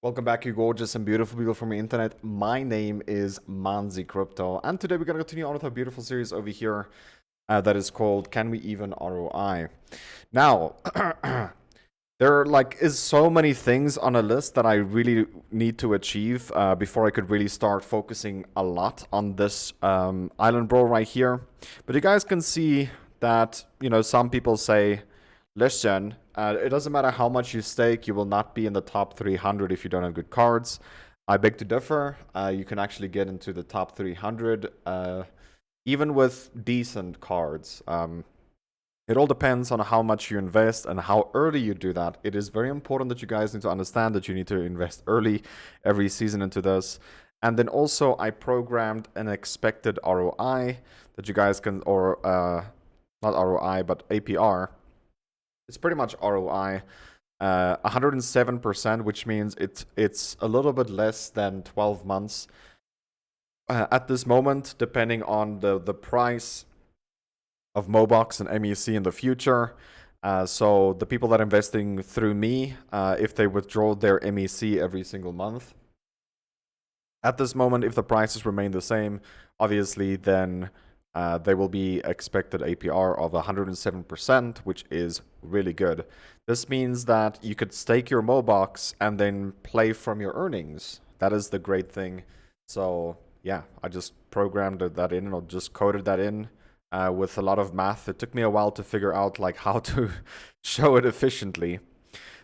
Welcome back, you gorgeous and beautiful people from the internet. My name is Manzi Crypto, and today we're going to continue on with our beautiful series over here that is called Can We Even ROI? Now, there is so many things on a list that I really need to achieve before I could really start focusing a lot on this island bro right here. But you guys can see that, some people say, listen, it doesn't matter how much you stake, you will not be in the top 300 if you don't have good cards. I beg to differ. You can actually get into the top 300 even with decent cards. It all depends on how much you invest and how early you do that. It is very important that you guys need to understand that you need to invest early every season into this. And then also I programmed an expected ROI that you guys can, or not ROI, but APR. It's pretty much ROI, 107%, which means it's a little bit less than 12 months at this moment, depending on the price of MOBOX and MEC in the future. So the people that are investing through me, if they withdraw their MEC every single month, at this moment, if the prices remain the same, obviously, then they will be expected APR of 107%, which is really good. This means that you could stake your MOBOX and then play from your earnings. That is the great thing. So yeah, I just programmed that in, or just coded that in with a lot of math. It took me a while to figure out how to show it efficiently.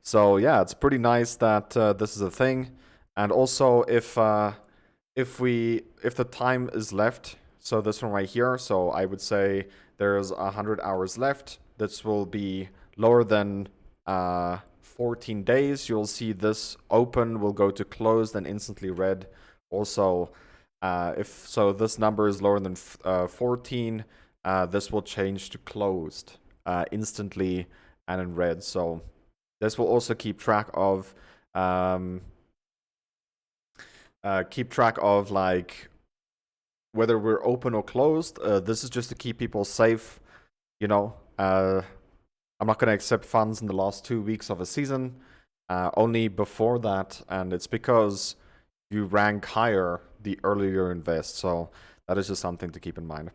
So yeah, it's pretty nice that this is a thing. And also, if the time is left, so this one right here, so I would say there's 100 hours left. This will be lower than 14 days. You'll see this open will go to closed and instantly red. Also, if this number is lower than 14, this will change to closed instantly and in red. So this will also keep track of whether we're open or closed. This is just to keep people safe. I'm not going to accept funds in the last 2 weeks of a season, only before that, and it's because you rank higher the earlier you invest. So that is just something to keep in mind.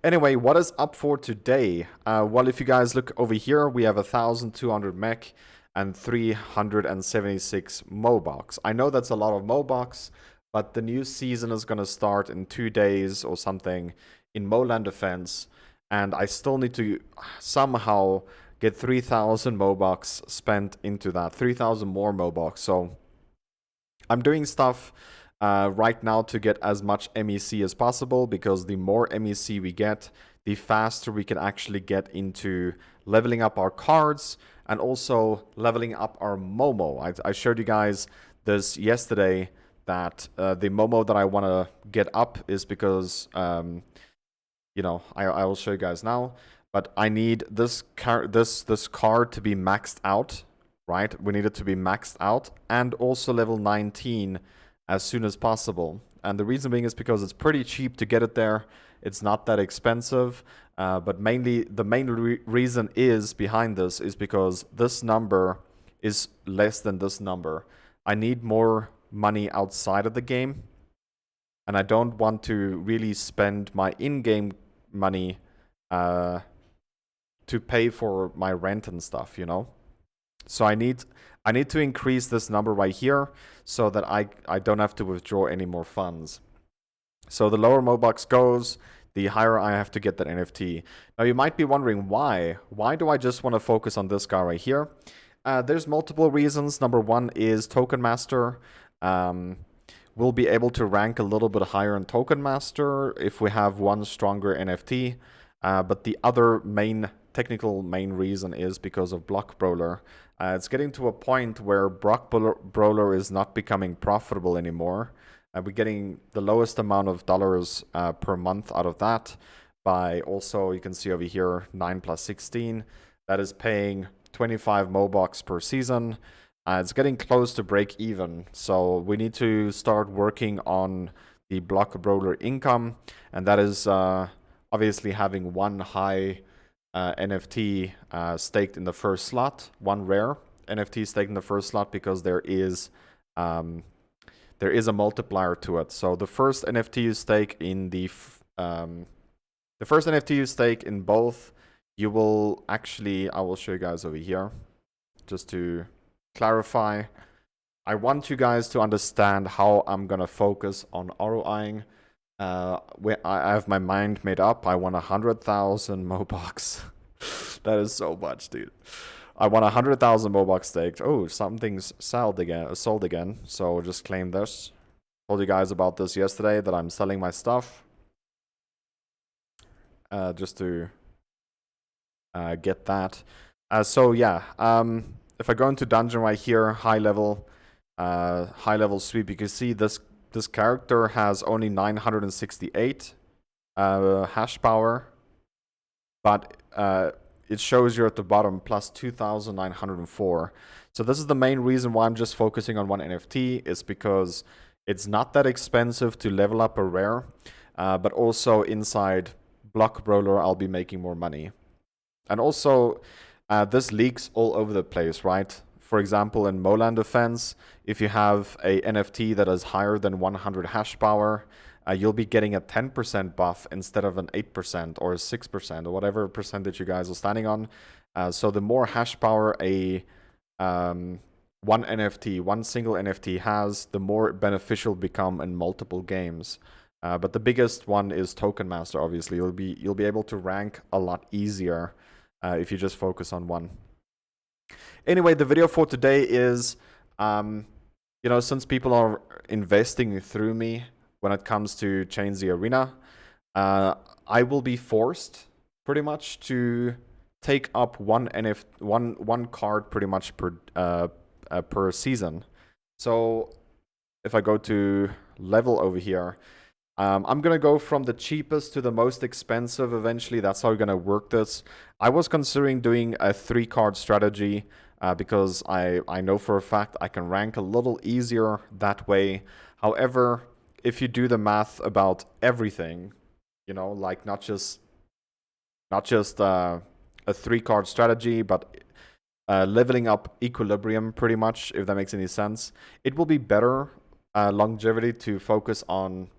Anyway, what is up for today? Well, if you guys look over here, we have 1,200 mech and 376 MOBOX. I know that's a lot of MOBOX, but the new season is going to start in 2 days or something in Moland Defense, and I still need to somehow get 3,000 MOBOX spent into that, 3,000 more MOBOX. So I'm doing stuff right now to get as much MEC as possible, because the more MEC we get, the faster we can actually get into leveling up our cards and also leveling up our Momo. I showed you guys this yesterday, that the Momo that I want to get up is because, I will show you guys now, but I need this card to be maxed out, right? We need it to be maxed out and also level 19 as soon as possible. And the reason being is because it's pretty cheap to get it there. It's not that expensive, but mainly the main reason is behind this is because this number is less than this number. I need more money outside of the game, and I don't want to really spend my in-game money to pay for my rent and stuff, So I need to increase this number right here so that I don't have to withdraw any more funds. So the lower MOBOX goes, the higher I have to get that NFT. Now you might be wondering why. Why do I just want to focus on this guy right here? There's multiple reasons. Number one is Token Master. We'll be able to rank a little bit higher in Token Master if we have one stronger NFT. But the other technical main reason is because of Block Brawler. It's getting to a point where Block Brawler is not becoming profitable anymore. We're getting the lowest amount of dollars per month out of that by also, you can see over here, 9 plus 16. That is paying 25 MOBOX per season. It's getting close to break even, so we need to start working on the Block Brawler income, and that is obviously having one high NFT staked in the first slot, one rare NFT staked in the first slot, because there is there is a multiplier to it. So the first NFT you stake in the first NFT you stake in both, you will actually, I will show you guys over here, just to clarify. I want you guys to understand how I'm gonna focus on ROIing. I have my mind made up. I want 100,000 MOBOX. That is so much, dude. I want 100,000 MOBOX staked. Oh, something's sold again. So just claim this. Told you guys about this yesterday, that I'm selling my stuff. Just to get that. So yeah, if I go into dungeon right here, high level sweep, you can see this character has only 968 hash power, but it shows you at the bottom plus 2,904. So this is the main reason why I'm just focusing on one NFT, is because it's not that expensive to level up a rare, but also inside Block Brawler I'll be making more money. And also, this leaks all over the place, right? For example, in Moland Defense, if you have a NFT that is higher than 100 hash power, you'll be getting a 10% buff instead of an 8% or a 6% or whatever percentage you guys are standing on. So the more hash power one single NFT has, the more beneficial become in multiple games. But the biggest one is Token Master, obviously. You'll be able to rank a lot easier if you just focus on one. Anyway, the video for today is, since people are investing through me when it comes to Change the Arena, I will be forced pretty much to take up one card pretty much per season. So if I go to level over here, I'm going to go from the cheapest to the most expensive eventually. That's how we're going to work this. I was considering doing a 3-card strategy because I know for a fact I can rank a little easier that way. However, if you do the math about everything, like not just a 3-card strategy, but leveling up equilibrium pretty much, if that makes any sense, it will be better longevity to focus on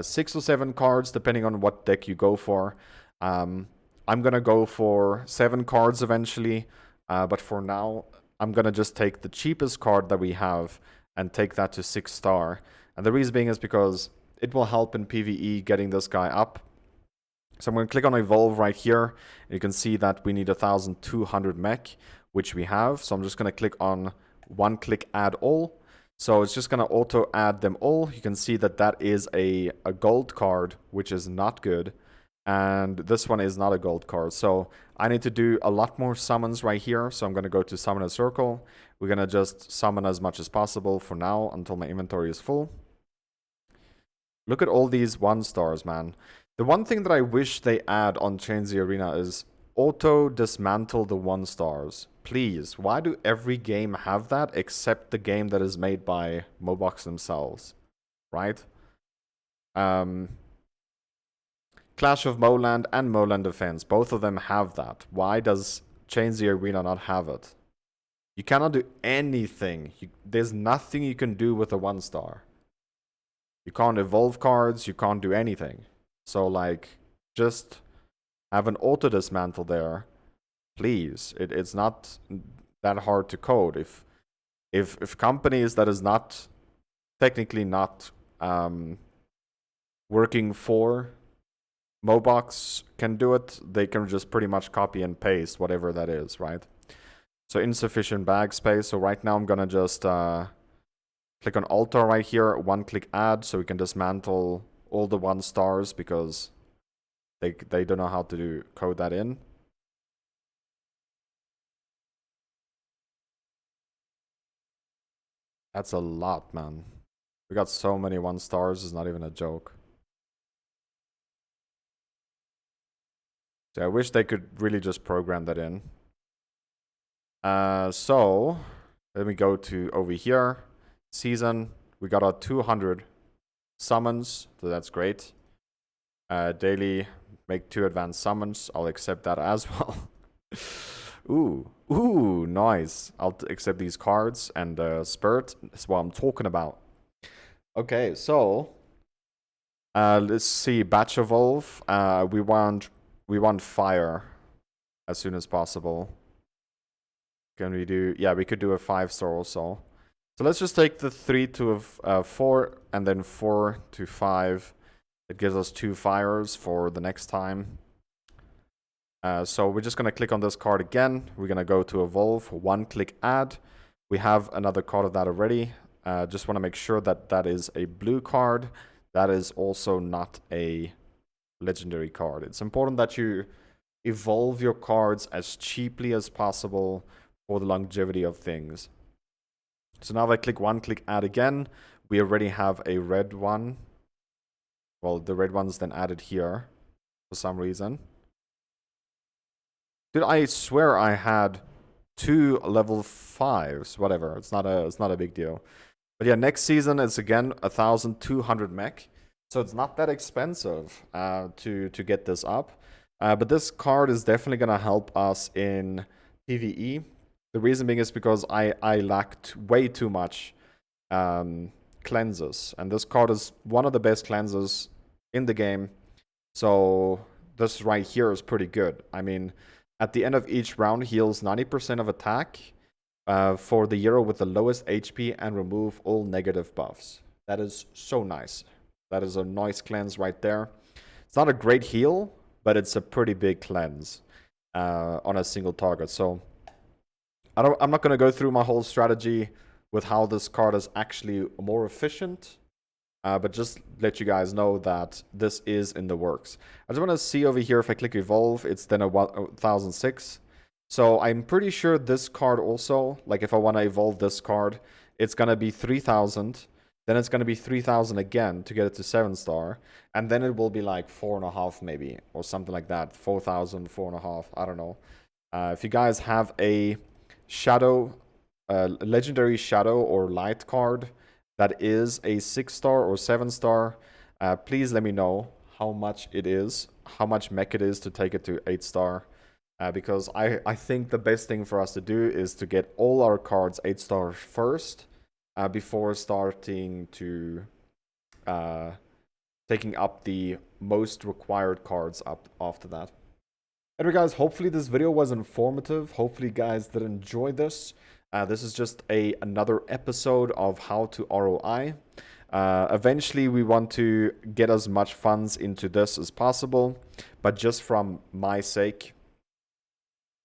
6 or 7 cards, depending on what deck you go for. I'm gonna go for 7 cards eventually, but for now, I'm gonna just take the cheapest card that we have and take that to 6-star. And the reason being is because it will help in PvE getting this guy up. So I'm gonna click on Evolve right here, and you can see that we need 1,200 mech, which we have. So I'm just gonna click on one-click add all. So it's just going to auto add them all. You can see that that is a gold card, which is not good. And this one is not a gold card. So I need to do a lot more summons right here. So I'm going to go to summon a circle. We're going to just summon as much as possible for now until my inventory is full. Look at all these 1-stars, man. The one thing that I wish they add on Change the Arena is auto dismantle the 1-stars. Please, why do every game have that except the game that is made by MOBOX themselves, right? Clash of Moland and Moland Defense, both of them have that. Why does Change the Arena not have it? You cannot do anything. There's nothing you can do with a 1-star. You can't evolve cards, you can't do anything. So, like, just have an auto dismantle there. Please, it's not that hard to code. If companies that is not technically not working for MOBOX can do it, they can just pretty much copy and paste whatever that is, right? So insufficient bag space. So right now I'm gonna just click on Altar right here, one-click add, so we can dismantle all the 1-stars because they don't know how to code that in. That's a lot, man. We got so many 1-stars, it's not even a joke. So I wish they could really just program that in. So let me go to over here. Season, we got our 200 summons, so that's great. Daily, make 2 advanced summons. I'll accept that as well. Ooh, nice. I'll accept these cards and Spirit. That's what I'm talking about. Okay, so let's see. Batch Evolve. We want fire as soon as possible. Can we do? Yeah, we could do a 5-star also. So let's just take the 3 to 4 and then 4 to 5. It gives us 2 fires for the next time. So we're just going to click on this card again. We're going to go to Evolve, 1-click Add. We have another card of that already. Just want to make sure that that is a blue card. That is also not a legendary card. It's important that you evolve your cards as cheaply as possible for the longevity of things. So now if I click 1-click Add again, we already have a red one. Well, the red one's then added here for some reason. Dude, I swear I had 2 level 5s. Whatever, it's not a big deal. But yeah, next season is again 1,200 mech, so it's not that expensive to get this up. But this card is definitely gonna help us in PvE. The reason being is because I lacked way too much cleanses, and this card is one of the best cleanses in the game. So this right here is pretty good. I mean, at the end of each round, heals 90% of attack for the hero with the lowest HP and remove all negative buffs. That is so nice. That is a nice cleanse right there. It's not a great heal, but it's a pretty big cleanse on a single target. So I'm not going to go through my whole strategy with how this card is actually more efficient. But just let you guys know that this is in the works. I just want to see over here if I click Evolve, it's then a 1,006. So I'm pretty sure this card also, like if I want to evolve this card, it's going to be 3,000. Then it's going to be 3,000 again to get it to 7-star. And then it will be like 4.5 maybe, or something like that. 4,000, 4.5, I don't know. If you guys have a shadow, legendary shadow or light card that is a 6-star or 7-star, please let me know how much it is, how much mech it is to take it to 8-star. Because I think the best thing for us to do is to get all our cards 8-star first before starting to taking up the most required cards up after that. Anyway guys, hopefully this video was informative. Hopefully you guys did enjoy this. This is just another episode of how to ROI. Eventually, we want to get as much funds into this as possible, but just from my sake,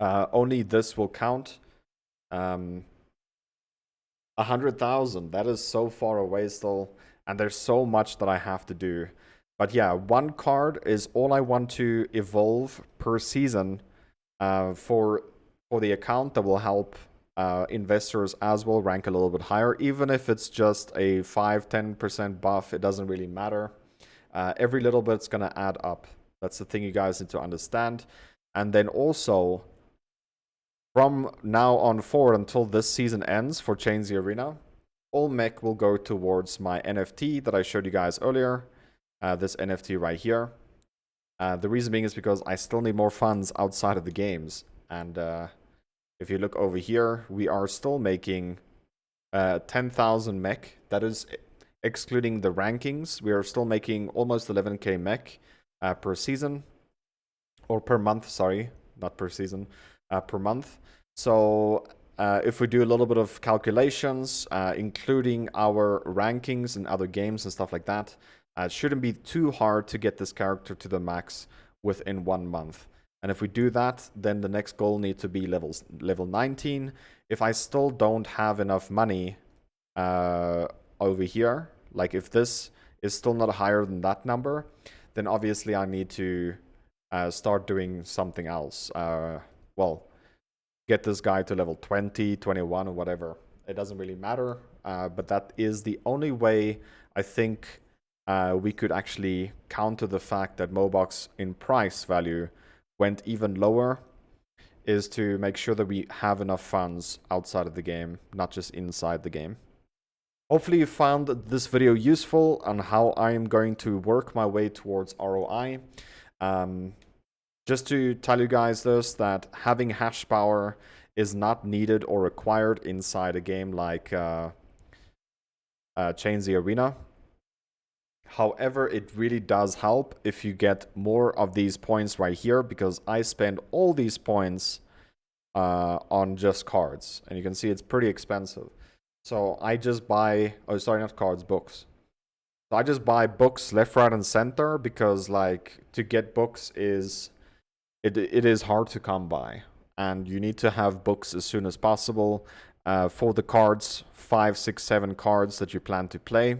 only this will count. 100,000, that is so far away still, and there's so much that I have to do. But yeah, 1 card is all I want to evolve per season for the account that will help investors as well rank a little bit higher. Even if it's just a 5-10% buff, it doesn't really matter. Every little bit's gonna add up. That's the thing you guys need to understand. And then also, from now on forward until this season ends for Change the Arena, all mech will go towards my NFT that I showed you guys earlier. This NFT right here. The reason being is because I still need more funds outside of the games. And if you look over here, we are still making 10,000 mech. That is excluding the rankings. We are still making almost 11k mech per season. Or per month, sorry. Not per season. Per month. So if we do a little bit of calculations, including our rankings and other games and stuff like that, it shouldn't be too hard to get this character to the max within 1 month. And if we do that, then the next goal needs to be level 19. If I still don't have enough money over here, like if this is still not higher than that number, then obviously I need to start doing something else. Well, get this guy to level 20, 21, or whatever. It doesn't really matter, but that is the only way I think we could actually counter the fact that MOBOX in price value went even lower, is to make sure that we have enough funds outside of the game, not just inside the game. Hopefully you found this video useful on how I am going to work my way towards ROI. just to tell you guys this, that having hash power is not needed or required inside a game like Chains the Arena. However, it really does help if you get more of these points right here, because I spend all these points on just cards. And you can see it's pretty expensive. So I just buy, oh sorry, not cards, books. So I just buy books left, right, and center, because like to get books is, it is hard to come by. And you need to have books as soon as possible for the cards, 5, 6, 7 cards that you plan to play.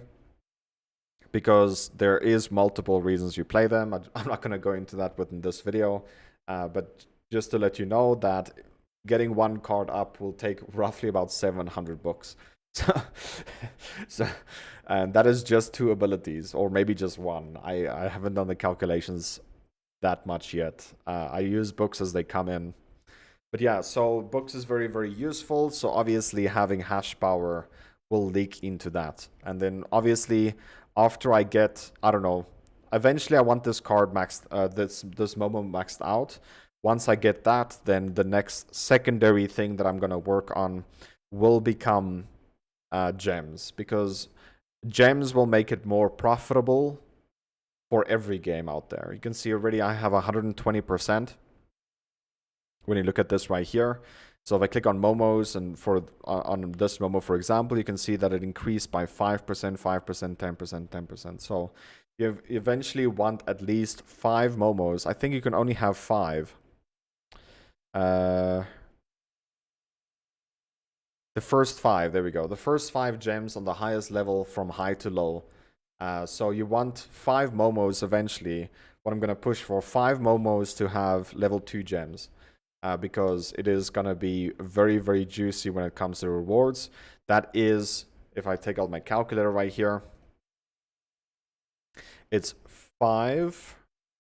Because there is multiple reasons you play them. I'm not going to go into that within this video, but just to let you know that getting one card up will take roughly about 700 books. So and that is just 2 abilities, or maybe just 1. I haven't done the calculations that much yet. I use books as they come in. But yeah, so books is very, very useful. So obviously having hash power will leak into that. And then obviously after I get, I don't know, eventually I want this card maxed, this Momo maxed out. Once I get that, then the next secondary thing that I'm going to work on will become gems, because gems will make it more profitable for every game out there. You can see already I have 120% when you look at this right here. So if I click on Momos, and for on this Momo, for example, you can see that it increased by 5%, 5%, 10%, 10%. So you eventually want at least 5 Momos. I think you can only have 5. The first 5, there we go. The first 5 gems on the highest level from high to low. So you want 5 Momos eventually. What I'm going to push for 5 Momos to have level 2 gems. Because it is going to be very, very juicy when it comes to rewards. That is, if I take out my calculator right here, it's 5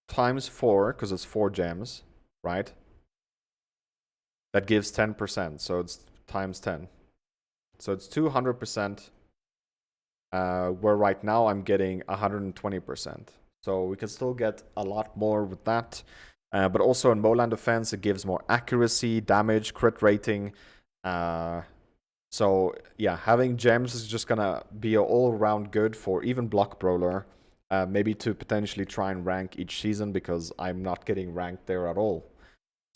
times 4, because it's 4 gems, right? That gives 10%, so it's times 10. So it's 200%, where right now I'm getting 120%. So we can still get a lot more with that. But also in Moland Defense, it gives more accuracy, damage, crit rating. So yeah, having gems is just gonna be all around good for even Block Brawler. Maybe to potentially try and rank each season, because I'm not getting ranked there at all.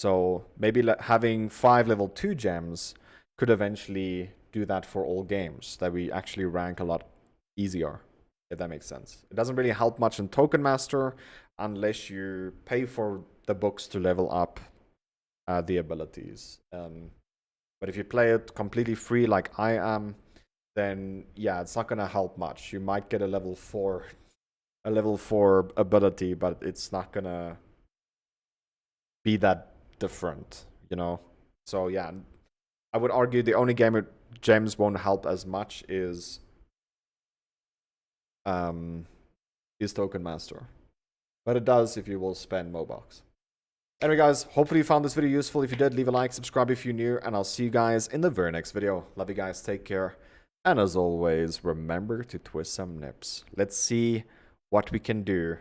So maybe having 5 level 2 gems could eventually do that for all games, that we actually rank a lot easier, if that makes sense. It doesn't really help much in Token Master unless you pay for the books to level up the abilities. But if you play it completely free like I am, then yeah, it's not gonna help much. You might get a level 4 ability, but it's not gonna be that different, you know? So yeah, I would argue the only game where gems won't help as much is Token Master. But it does if you will spend MOBOX. Anyway guys, hopefully you found this video useful. If you did, leave a like, subscribe if you're new, and I'll see you guys in the very next video. Love you guys, take care. And as always, remember to twist some nips. Let's see what we can do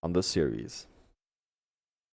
on this series.